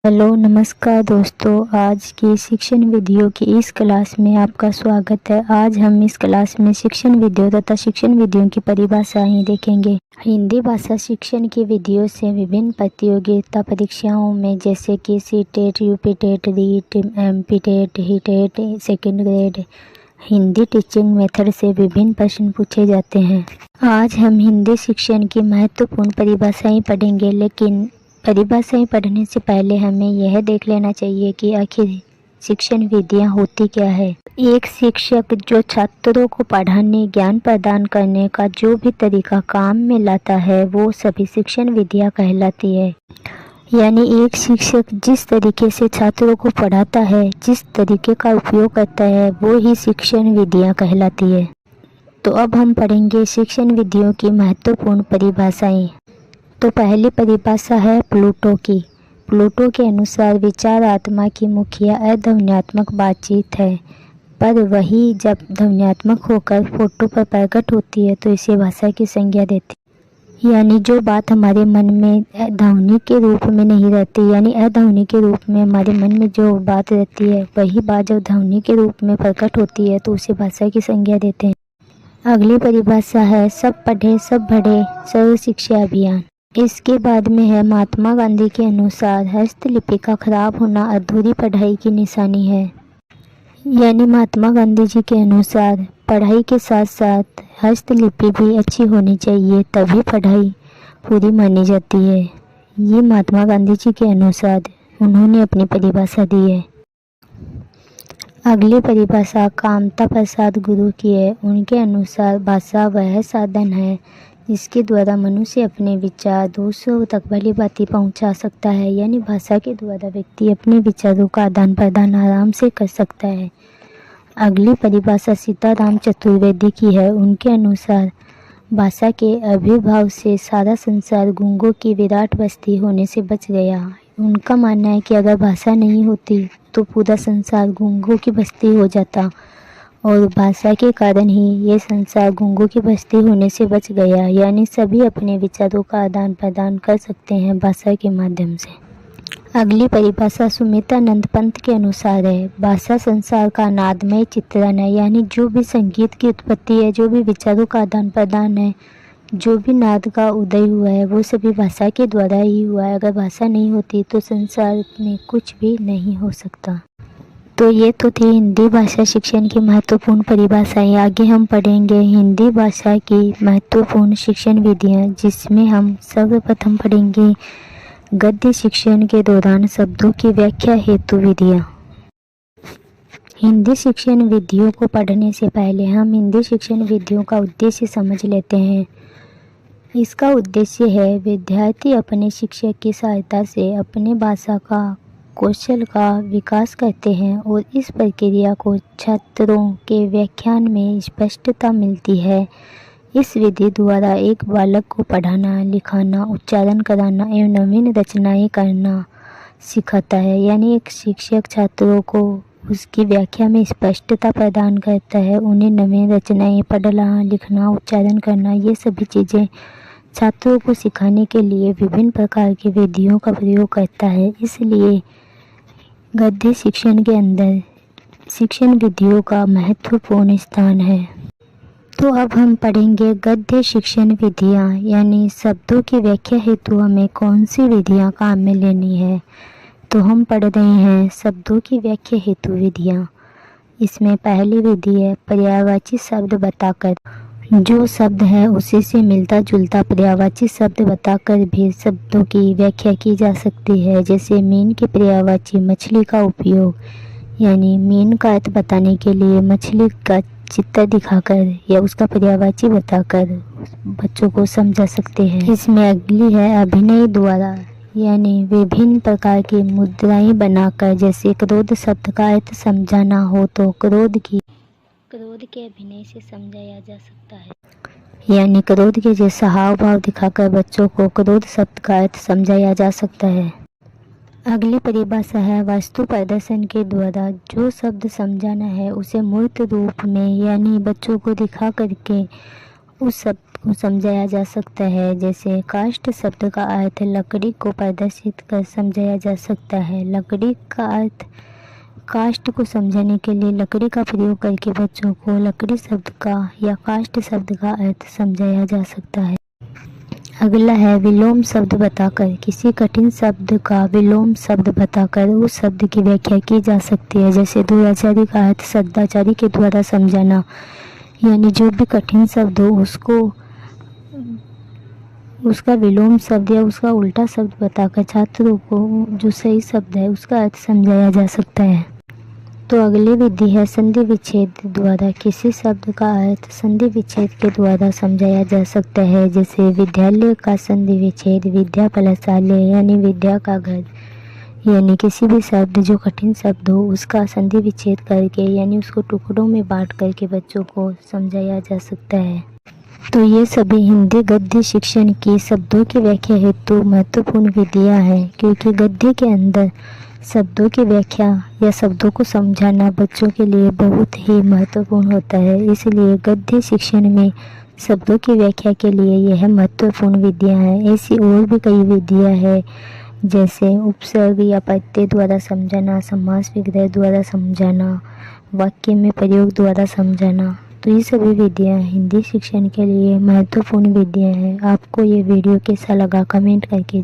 Hello नमस्कार दोस्तों, आज की शिक्षण वीडियो की इस क्लास में आपका स्वागत है। आज हम इस क्लास में शिक्षण वीडियो तथा शिक्षण वीडियो की परिभाषाएं देखेंगे। हिंदी भाषा शिक्षण की वीडियो से विभिन्न प्रतियोगिता परीक्षाओं में जैसे कि CTET, UPTET, REET, MPTET, HTET, second grade Hindi teaching method से विभिन्न प्रश्न पूछे जाते हैं। आज हम हिंदी शिक्षण की महत्वपूर्ण परिभाषाएं पढ़ेंगे, लेकिन परिभाषाएं पढ़ने से पहले हमें यह देख लेना चाहिए कि आखिर शिक्षण विधियां होती क्या है। एक शिक्षक जो छात्रों को पढ़ाने, ज्ञान प्रदान करने का जो भी तरीका काम में लाता है वो सभी शिक्षण विधियां कहलाती है। यानी एक शिक्षक जिस तरीके से छात्रों को पढ़ाता है, जिस तरीके का उपयोग करता है, वो ही शिक्षण विधियां कहलाती है। तो अब हम पढ़ेंगे शिक्षण विधियों की महत्वपूर्ण परिभाषाएं। तो पहली परिभाषा है प्लूटो की। प्लूटो के अनुसार विचार आत्मा की मुखिया अध्वन्यात्मक बातचीत है, पर वही जब ध्वन्यात्मक होकर फोटो पर प्रकट होती है तो इसे भाषा की संज्ञा देती है। यानी जो बात हमारे मन में ध्वनि के रूप में नहीं रहती, यानी अध्वनि के रूप में हमारे मन में जो बात रहती है, वही बात जब ध्वनि के रूप में प्रकट होती है तो उसे भाषा की संज्ञा देते हैं। अगली परिभाषा है सब पढ़े सब बढ़े सर्व शिक्षा अभियान। इसके बाद में है महात्मा गांधी के अनुसार हस्तलिपि का खराब होना अधूरी पढ़ाई की निशानी है। यानी महात्मा गांधी जी के अनुसार पढ़ाई के साथ साथ हस्तलिपि भी अच्छी होनी चाहिए, तभी पढ़ाई पूरी मानी जाती है। ये महात्मा गांधी जी के अनुसार उन्होंने अपनी परिभाषा दी है। अगली परिभाषा कामता प्रसाद गुरु की है। उनके अनुसार भाषा वह साधन है जिसके द्वारा मनुष्य अपने विचार दूसरों तक भली भांति पहुंचा सकता है। यानी भाषा के द्वारा व्यक्ति अपने विचारों का आदान प्रदान आराम से कर सकता है। अगली परिभाषा सीताराम चतुर्वेदी की है। उनके अनुसार भाषा के आविर्भाव से सारा संसार गूंगों की विराट बस्ती होने से बच गया। उनका मानना है कि अगर भाषा नहीं होती तो पूरा संसार गूंगों की बस्ती हो जाता, और भाषा के कारण ही ये संसार गूंगों की बस्ती होने से बच गया। यानी सभी अपने विचारों का आदान प्रदान कर सकते हैं भाषा के माध्यम से। अगली परिभाषा सुमित्रानंद पंत के अनुसार है भाषा संसार का नादमय चित्रण है। यानी जो भी संगीत की उत्पत्ति है, जो भी विचारों का आदान प्रदान है, जो भी नाद का उदय हुआ है, वो सभी भाषा के द्वारा ही हुआ है। अगर भाषा नहीं होती तो संसार में कुछ भी नहीं हो सकता। तो ये तो थी हिंदी भाषा शिक्षण की महत्वपूर्ण परिभाषाएं। आगे हम पढ़ेंगे हिंदी भाषा की महत्वपूर्ण शिक्षण विधियां, जिसमें हम सर्वप्रथम पढ़ेंगे गद्य शिक्षण के दौरान शब्दों की व्याख्या हेतु विधियां। हिंदी शिक्षण विधियों को पढ़ने से पहले हम हिंदी शिक्षण विधियों का उद्देश्य समझ लेते हैं। इसका उद्देश्य है विद्यार्थी अपने शिक्षक की सहायता से अपने भाषा का कौशल का विकास करते हैं, और इस प्रक्रिया को छात्रों के व्याख्यान में स्पष्टता मिलती है। इस विधि द्वारा एक बालक को पढ़ाना, लिखाना, उच्चारण कराना एवं नवीन रचनाएं करना सिखाता है। यानी एक शिक्षक छात्रों को उसकी व्याख्या में स्पष्टता प्रदान करता है। उन्हें नवीन रचनाएं पढ़ना, लिखना, उच्चारण करना, ये सभी चीज़ें छात्रों को सिखाने के लिए विभिन्न प्रकार की विधियों का प्रयोग करता है। इसलिए गद्य शिक्षण के अंदर शिक्षण विधियों का महत्वपूर्ण स्थान है। तो अब हम पढ़ेंगे गद्य शिक्षण विधियाँ, यानी शब्दों की व्याख्या हेतु हमें कौन सी विधियाँ काम में लेनी है। तो हम पढ़ रहे हैं शब्दों की व्याख्या हेतु विधियाँ। इसमें पहली विधि है पर्यायवाची शब्द बताकर। जो शब्द है उसी से मिलता जुलता पर्यायवाची शब्द बताकर भी शब्दों की व्याख्या की जा सकती है। जैसे मीन के पर्यायवाची मछली का उपयोग, यानी मीन का अर्थ बताने के लिए मछली का चित्र दिखाकर या उसका पर्यायवाची बताकर बच्चों को समझा सकते हैं। इसमें अगली है अभिनय द्वारा, यानी विभिन्न प्रकार की मुद्राएं बनाकर, जैसे क्रोध शब्द का अर्थ समझाना हो तो क्रोध के अभिनय से समझाया जा सकता है। यानी क्रोध के जैसा हाव भाव दिखाकर बच्चों को क्रोध शब्द का अर्थ समझाया जा सकता है। अगली परिभाषा है वस्तु प्रदर्शन के द्वारा। जो शब्द समझाना है उसे मूर्त रूप में, यानी बच्चों को दिखा करके उस शब्द को समझाया जा सकता है। जैसे काष्ठ शब्द का अर्थ लकड़ी को प्रदर्शित कर समझाया जा सकता है। लकड़ी का अर्थ काष्ठ को समझाने के लिए लकड़ी का प्रयोग करके बच्चों को लकड़ी शब्द का या काष्ठ शब्द का अर्थ समझाया जा सकता है। अगला है विलोम शब्द बताकर। किसी कठिन शब्द का विलोम शब्द बताकर उस शब्द की व्याख्या की जा सकती है। जैसे दुराचारी का अर्थ सदाचारी के द्वारा समझाना, यानी जो भी कठिन शब्द हो उसको उसका विलोम शब्द या उसका उल्टा शब्द बताकर छात्रों को जो सही शब्द है उसका अर्थ समझाया जा सकता है। तो अगली विधि है संधि विच्छेद द्वारा। किसी शब्द का अर्थ संधि विच्छेद के द्वारा समझाया जा सकता है। जैसे विद्यालय का संधि विच्छेद विद्या फलशाले यानी विद्या का घर, यानी किसी भी शब्द जो कठिन शब्द हो उसका संधि विच्छेद करके यानी उसको टुकड़ों में बांट करके बच्चों को समझाया जा सकता है। तो ये सभी हिंदी गद्य शिक्षण की शब्दों की व्याख्या हेतु महत्वपूर्ण विधियाँ हैं, क्योंकि गद्य के अंदर शब्दों की व्याख्या या शब्दों को समझाना बच्चों के लिए बहुत ही महत्वपूर्ण होता है। इसलिए गद्य शिक्षण में शब्दों की व्याख्या के लिए यह महत्वपूर्ण विधियाँ हैं। ऐसी और भी कई विधियाँ हैं, जैसे उपसर्ग या प्रत्यय द्वारा समझाना, समास विग्रह द्वारा समझाना, वाक्य में प्रयोग द्वारा समझाना। तो ये सभी विधियाँ हिंदी शिक्षण के लिए महत्वपूर्ण विधियाँ हैं। आपको ये वीडियो कैसा लगा कमेंट करके